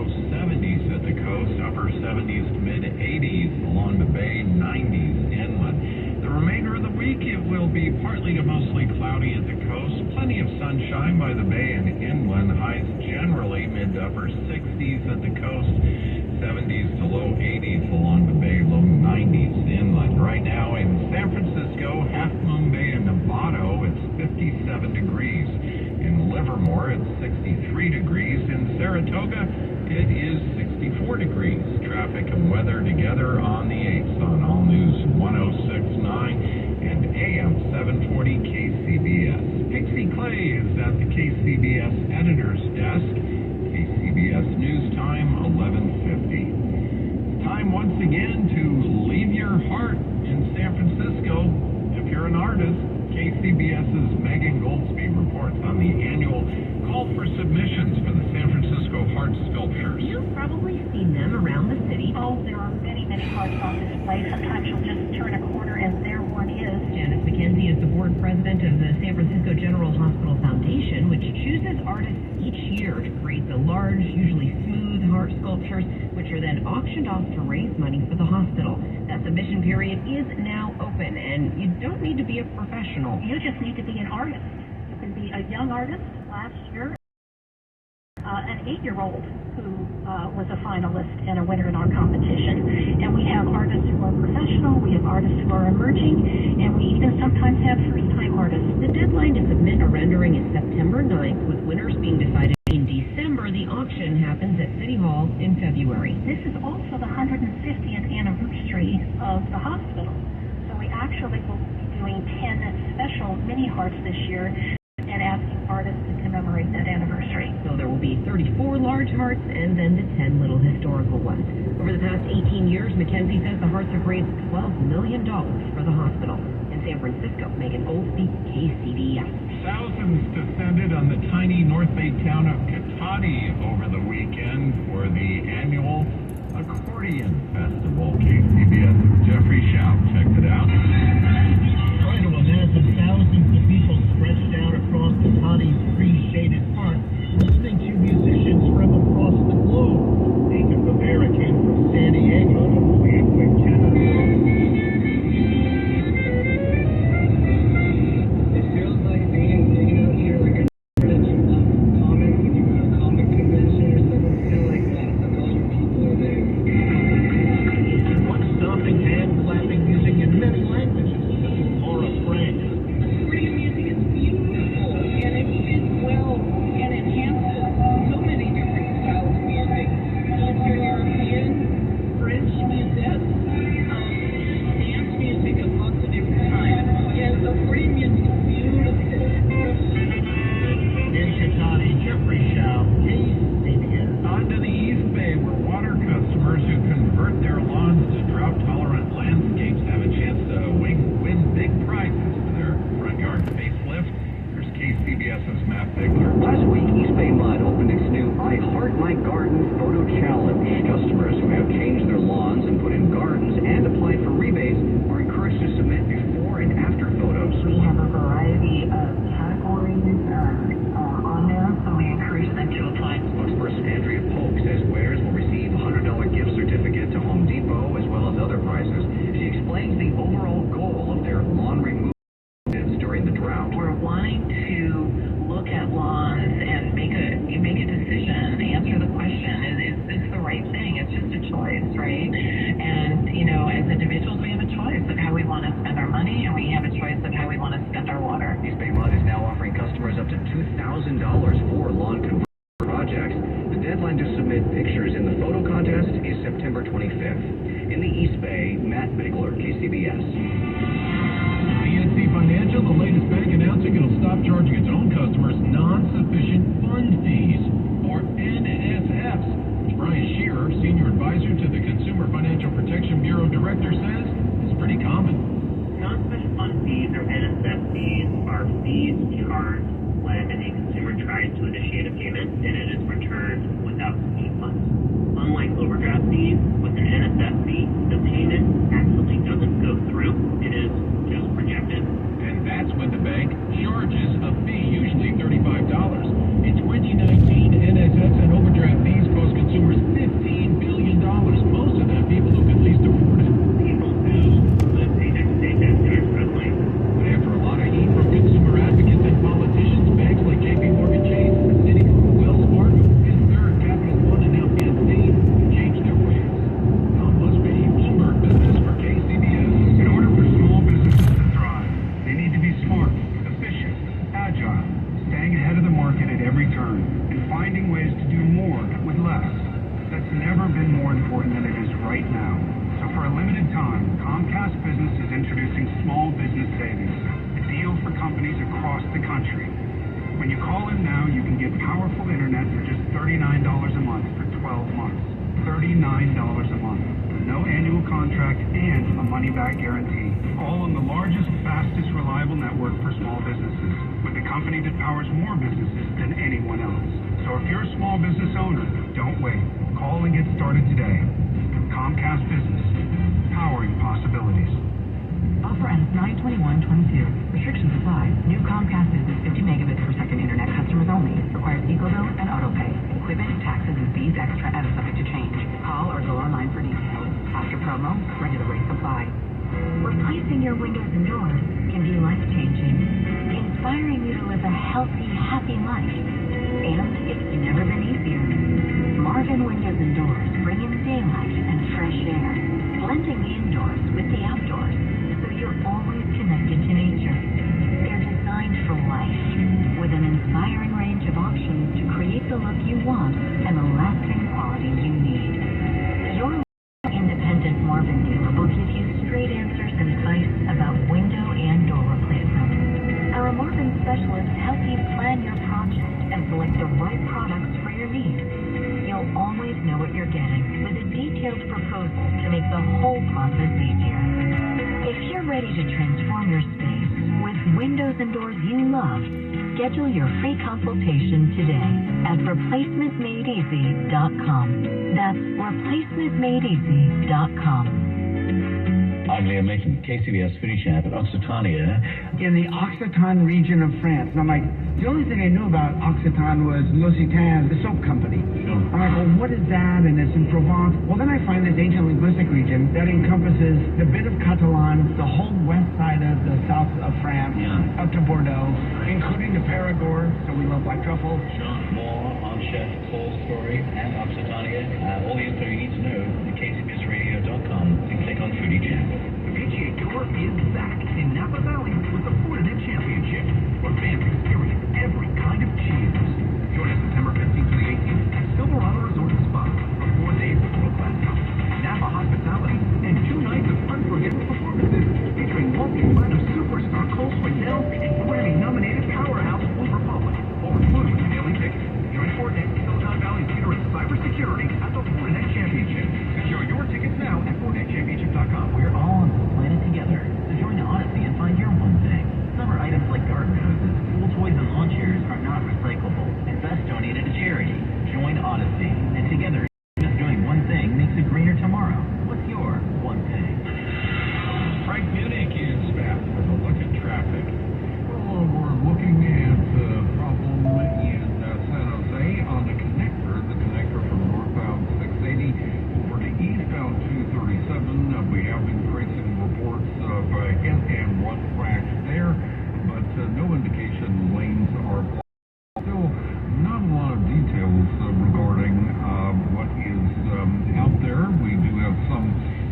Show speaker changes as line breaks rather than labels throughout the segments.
low 70s at the coast, upper 70s to mid 80s along the bay, 90s inland. The remainder of the week, it will be partly to mostly cloudy at the coast. Plenty of sunshine by the bay and inland. Highs generally mid to upper 60s at the coast, 70s to low 80s along the bay, low 90s inland. Right now in San Francisco, Half Moon Bay and Novato, it's 57 degrees. In Livermore, it's 63 degrees. In Saratoga, it is 64 degrees. Traffic and weather together on the 8th on All News 106.9 and AM 740 KCBS. Pixie Clay is at the KCBS editor's desk. KCBS News Time, 11:50. Time once again to leave your heart in San Francisco. If you're an artist, KCBS's Megan Goldsby reports on the annual call for submissions for the San Francisco Heart Sculptures.
You've probably seen them around the city.
Oh, there are many, many hearts on display. Sometimes you'll just turn a corner and there one is.
Janice McKenzie is the board president of the San Francisco General Hospital Foundation, which chooses artists each year to create the large, usually smooth heart sculptures, which are then auctioned off to raise money for the hospital. That submission period is now open, and you don't need to be a professional.
You just need to be an artist. You can be a young artist. Last year, an 8-year-old who was a finalist and a winner in our competition. And we have artists who are professional, we have artists who are emerging, and we even sometimes have first-time artists.
The deadline to submit a rendering is September 9th, with winners being decided in December. The auction happens at City Hall in February.
This is also the 150th anniversary of the hospital. So we actually will be doing 10 special mini hearts this year and asking artists to commemorate that anniversary.
So there will be 34 large hearts and then the 10 little historical ones. Over the past 18 years, McKenzie says the hearts have raised $12 million for the hospital. In San Francisco, Megan Goldsby, KCBS.
Thousands descended on the tiny North Bay town of Katati over the weekend for the annual Accordion Festival. KCBS's Jeffrey Schaub checked it out.
Trying to imagine thousands of people stretched out across Katati's tree-shaded park, listening to musicians from across the globe. Nathan Rivera came from San Diego to play with Canada. It feels like being out here like a comic, when you go to a comic convention or something, feel like that. Like all your people are there. One stomping, hand clapping, music in many languages. This is Laura Frank.
Korean music is beautiful, and it fits well and enhances so many different styles of music. Eastern European, French music, dance music of lots of different kinds. Yeah, the Korean music is beautiful.
In Katati, Jeffrey Schaub, KCBS.
On to the East Bay, where water customers who convert their lawns to drought-tolerant landscapes have a chance to win big prizes for their front yard facelift. Here's KCBS's Matt Bigler.
Last week, East Bay Mud opened its new I Heart My Garden Photo Challenge. Customers who have changed their lawns and put in gardens and applied for rebates are encouraged to submit before and after photos.
We have a variety of categories on there, so we encourage them to apply.
Spokesperson Andrea Polk says winners will receive a $100 gift certificate to Home Depot as well as other prizes. She explains the overall goal of their lawn removal during the drought.
We're wanting to look at lawns and make a decision, answer the question, is this the right thing? It's just a choice, right? And, as individuals, we have a choice of how we want to spend our money, and we have a choice of how we want to spend our water.
East Bay Mud is now offering customers up to $2,000 for lawn conversion projects. The deadline to submit pictures in the photo contest is September 25th. In the East Bay, Matt Bigler, KCBS.
PNC Financial, the latest bank announcing it'll stop charging its own customers non-sufficient fund fees, or NSFs. Brian Shearer, senior advisor to the Consumer Financial Protection Bureau director, says it's pretty common.
Non-sufficient fund fees, or NSF fees, are fees charged when a consumer tries to initiate a payment and it is returned without sufficient funds. Unlike overdraft fees, with an NSF fee, the payment actually doesn't go through. It is just rejected.
And that's when the bank charges a fee, usually $35. In 2019, NSFs and overdraft fees cost consumers
across the country. When you call in now, you can get powerful internet for just $39 a month for 12 months. $39 a month. No annual contract and a money-back guarantee. All on the largest, fastest, reliable network for small businesses, with a company that powers more businesses than anyone else. So if you're a small business owner, don't wait. Call and get started today. Comcast Business, powering possibilities.
Offer ends 9/21/22. Restrictions apply. New Comcast Business 50 megabits per second internet customers only. Requires EcoBill and AutoPay. Equipment, taxes, and fees extra and subject to change. Call or go online for details. After promo, regular rates apply.
Replacing your windows and doors can be life-changing, inspiring you to live a healthy, happy life. And it's never been easier. Marvin Windows and Doors bring in daylight and fresh air, blending the indoors with the outdoors, so you're always connected to nature. They're designed for life, with an inspiring range of options to create the look you want and the lasting quality you need. Your independent Marvin dealer will give you straight answers and advice about window and door replacement. Our Marvin specialists help you plan your project and select the right products for your needs. You'll always know what you're getting with a detailed proposal to make the whole process easier. If you're ready to transform your space with windows and doors you love, schedule your free consultation today at replacementmadeeasy.com. That's replacementmadeeasy.com.
I'm Liam Mason, KCBS Foodie Champ at Occitania.
In the Occitan region of France. And I'm like, the only thing I knew about Occitan was L'Occitan, the soap company. I'm like, well, what is that? And it's in Provence. Well, then I find this ancient linguistic region that encompasses the bit of Catalan, the whole west side of the south of France, up to Bordeaux, including the Périgord, so we love black truffle.
More on Chef Paul's story and Occitania. All the info you need to know at kcbsradio.com and click on Foodie Champ.
The PGA Tour is back in Napa Valley with the Fortinet Championship, where fans experience every kind of cheese. Join us September 15th to the 18th at Silverado Resort and Spa for 4 days of world-class golf, Napa hospitality, and 2 nights of unforgettable performances featuring multi-platinum superstar Cole Swindell and Grammy-nominated powerhouse Wolf Republic, all including daily tickets. Join Fortinet, Silicon Valley's leader in cybersecurity at the Fortinet Championship. Secure your tickets now at FortinetChampionship.com.
We're all on this planet together, so join the Odyssey and find your one thing. Summer items like garden hoses, pool toys, and lawn chairs are not recyclable and best donated to charity. Join Odyssey, and together, just doing one thing makes a greener tomorrow. What's your one thing?
Frank Munich is back with a look at traffic.
Well, we're looking at the problem in San Jose on the connector from northbound 680 over to eastbound 237. We have increasing reports of hit and run cracks there, but no indication lanes are blocked. Still not a lot of details regarding what is out there. We do have some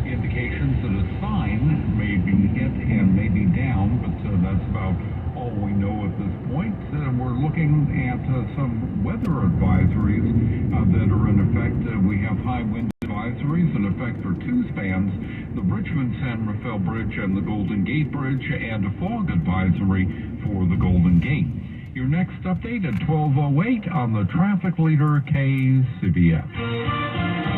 indications that a sign may be hit and may be down, but that's about all we know at this point. We're looking at some weather advisories that are in effect. We have high wind advisories in effect for 2 spans, the Richmond-San Rafael Bridge and the Golden Gate Bridge, and a fog advisory for the Golden Gate. Your next update at 12:08 on the traffic leader KCBS.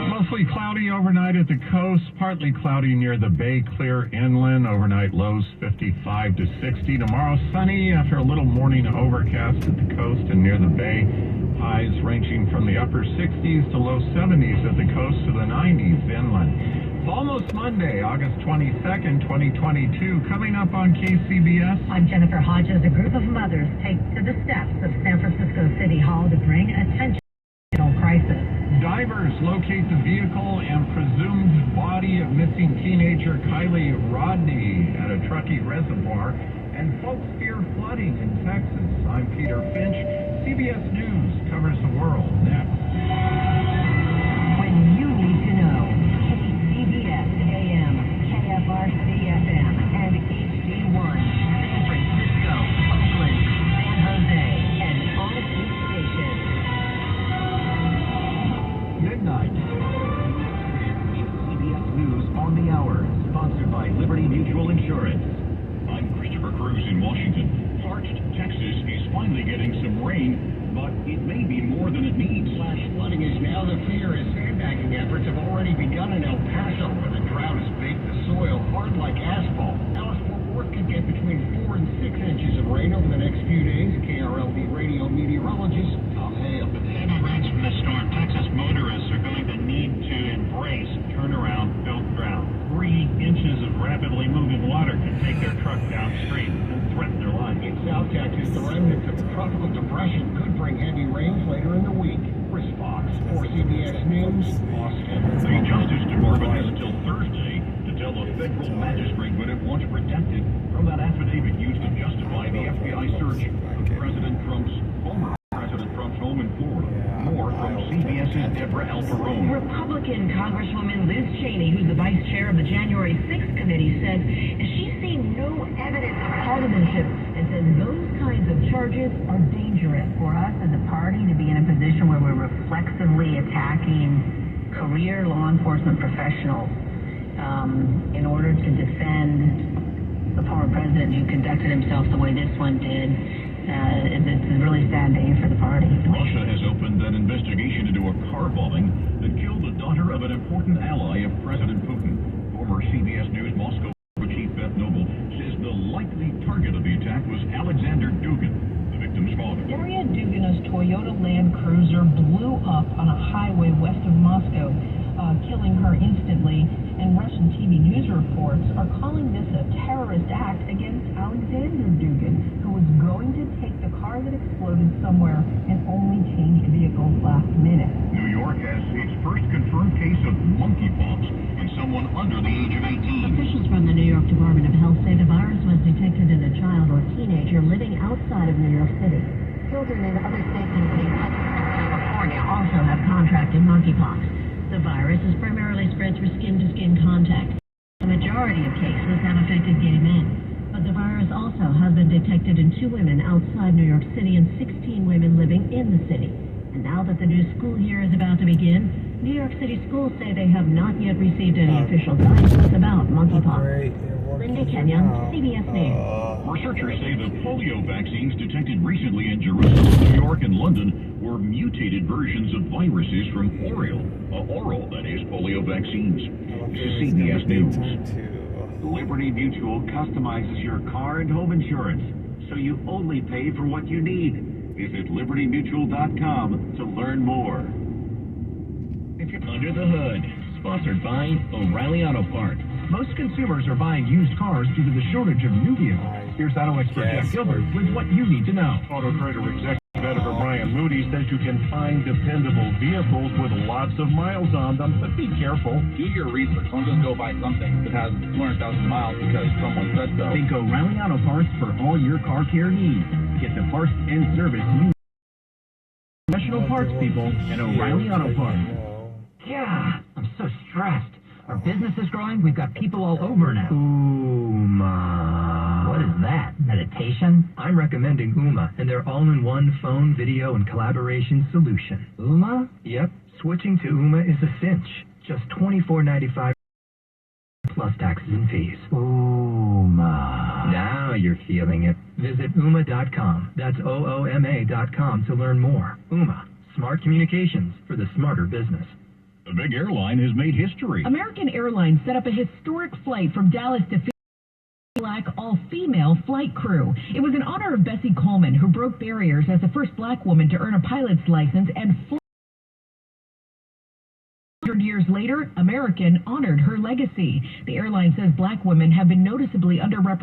Mostly cloudy overnight at the coast, partly cloudy near the bay, clear inland. Overnight lows 55 to 60. Tomorrow sunny after a little morning overcast at the coast and near the bay. Highs ranging from the upper 60s to low 70s at the coast to the 90s inland. It's almost Monday, August 22nd, 2022. Coming up on KCBS.
I'm Jennifer Hodges. A group of mothers take to the steps of San Francisco City Hall to bring attention to the crisis.
Divers locate the vehicle and presumed body of missing teenager Kylie Rodney at a Truckee reservoir, and folks fear flooding in Texas. I'm Peter Finch. CBS News covers the world next.
When you need to know, KCBS AM, KFRC FM, and HD1, San Francisco, Oakland, San Jose, and all 8 stations.
Midnight. CBS News on the Hour, sponsored by Liberty Mutual Insurance.
I'm Christopher Cruz in Washington. Parched Texas rain, but it may be more than it needs.
Flash flooding is now the fear as sandbagging efforts have already begun in El Paso, where the drought has baked the soil hard like asphalt. Dallas-Fort Worth could get between 4 and 6 inches of rain over the next few days. KRLD radio meteorologist Tom Hale.
With the heavy rains from the storm, Texas motorists are going to need to embrace turnaround, don't drown. 3 inches of rapidly moving water can take their truck downstream and threaten their lives.
In South Texas, the remnants of a tropical depression could bring heavy rains later in the week. Chris Fox, for CBS News, Austin.
The Justice Department has until Thursday to tell a federal magistrate what it wants protected from that affidavit used to justify the FBI search of former President Trump's home in Florida. More from CBS's Deborah Alperone.
Republican Congresswoman Liz Cheney, who's the vice chair of the January 6th committee, said she's seen no evidence of partisanship and says those kinds of charges are dangerous for us as a party to be in a position where we're reflexively attacking career law enforcement professionals in order to defend the former president who conducted himself the way this one did. It's a really sad day for the party.
Russia has opened an investigation into a car bombing that killed the daughter of an important ally of President Putin. Former CBS News Moscow chief Beth Noble says the likely target of the attack was Alexander Dugin, the victim's father.
Daria Dugina's Toyota Land Cruiser blew up on a highway west of Moscow, killing her instantly, and Russian TV news reports are calling this a terrorist act against Alexander Dugin, who was going to take the car that exploded somewhere and only changed vehicles last minute.
New York has its first confirmed case of monkeypox in someone under the age of 18.
Officials from the New York Department of Health say the virus was detected in a child or teenager living outside of New York City. Children in other states, including Texas and California, also have contracted monkeypox. The virus is primarily spread through skin-to-skin contact. The majority of cases have affected gay men, but the virus also has been detected in 2 women outside New York City and 16 women living in the city. And now that the new school year is about to begin, New York City schools say they have not yet received any official guidance about monkeypox. Linda Kenyon, CBS News.
Researchers say the polio vaccines detected recently in Jerusalem, New York, and London were mutated versions of viruses from oral, that is, polio vaccines. This is CBS News.
Liberty Mutual customizes your car and home insurance, so you only pay for what you need. Visit libertymutual.com to learn more.
Under the Hood, sponsored by O'Reilly Auto Parts. Most consumers are buying used cars due to the shortage of new vehicles. Here's auto expert Jeff Gilbert with what you need to know.
Auto Trader executive editor Brian Moody says you can find dependable vehicles with lots of miles on them, but be careful.
Do your research. Don't just go buy something that has 200,000 miles because someone said so.
Think O'Reilly Auto Parts for all your car care needs. Get the parts and service you need. Professional parts people at O'Reilly Auto Parts.
Yeah, I'm so stressed. Our business is growing. We've got people all over now.
Ooma.
What is that? Meditation?
I'm recommending Ooma and their all-in-one phone, video, and collaboration solution.
Ooma?
Yep. Switching to Ooma is a cinch. Just $24.95 plus taxes and fees.
Ooma.
Now you're feeling it. Visit Ooma.com. That's OOMA.com to learn more. Ooma. Smart communications for the smarter business.
A big airline has made history.
American Airlines set up a historic flight from Dallas to Black all-female flight crew. It was in honor of Bessie Coleman, who broke barriers as the first black woman to earn a pilot's license and 100 years later, American honored her legacy. The airline says black women have been noticeably underrepresented